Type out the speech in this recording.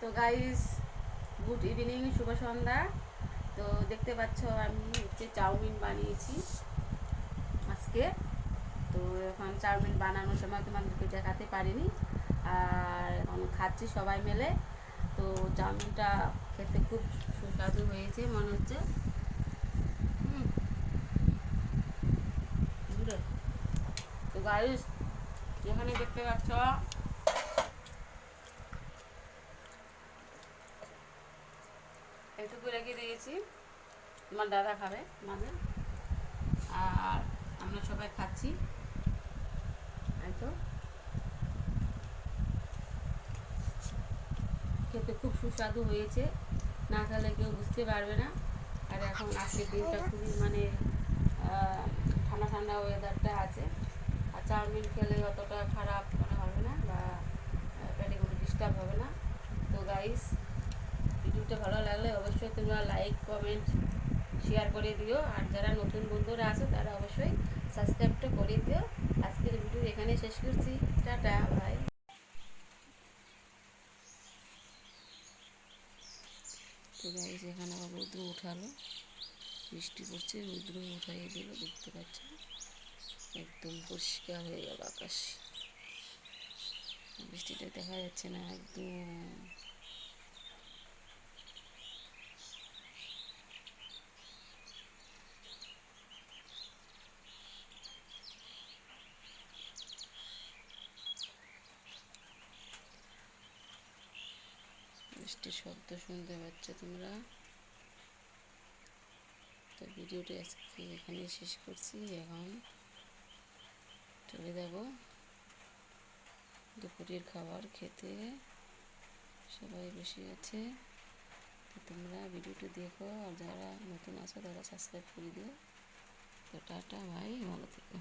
তো guys, good evening, শুভ সন্ধ্যা। তো দেখতে পাচ্ছ আমি হচ্ছে চাউমিন বানিয়েছি আজকে। তো এখন চাউমিন বানানোর সময় তোমাদেরকে দেখাতে পারিনি, আর এখন খাচ্ছি সবাই মিলে। তো চাউমিনটা খেতে খুব সুস্বাদু হয়েছে মনে হচ্ছে। তো গাইস, এখানে দেখতে পাচ্ছ একটুকু রেখে দিয়েছি, তোমার দাদা খাবে মানে, আর আমরা সবাই খাচ্ছি। এই তো খেতে খুব সুস্বাদু হয়েছে, না খেলে কেউ বুঝতে পারবে না। আর এখন আজকের দিনটা খুবই মানে ঠান্ডা ঠান্ডা ওয়েদারটা আছে, আর চাউমিন খেলে অতটা খারাপ মনে হবে না বা পেটে কোনো ডিস্টার্ব হবে না। তো গাইস, ভিডিওটা ভালো লাগলে অবশ্যই তোমরা লাইক, কমেন্ট, শেয়ার করে দিও, আর যারা নতুন বন্ধুরা আছো তারা অবশ্যই সাবস্ক্রাইবটা করে দিও। আজকের ভিডিও এখানে শেষ করছি, টাটা, বাই। তো গাইস, এখানে আবার রৌদ্র উঠালো, বৃষ্টি পড়ছে, রৌদ্র উঠাইয়ে দিল, দেখতে পাচ্ছ একদম পরিষ্কার হয়ে গেল আকাশ, বৃষ্টিটা দেখা যাচ্ছে না একদম। বৃষ্টির শব্দ শুনতে পাচ্ছ তোমরা। তো ভিডিওটি আজকে এখানে শেষ করছি, এখন চলে যাব দুপুরের খাবার খেতে। সবাই বসে আছে, তো তোমরা ভিডিওটি দেখো, আর যারা নতুন আছো তারা সাবস্ক্রাইব করে দিও। তো টাটা, ভাই, ভালো থেকো।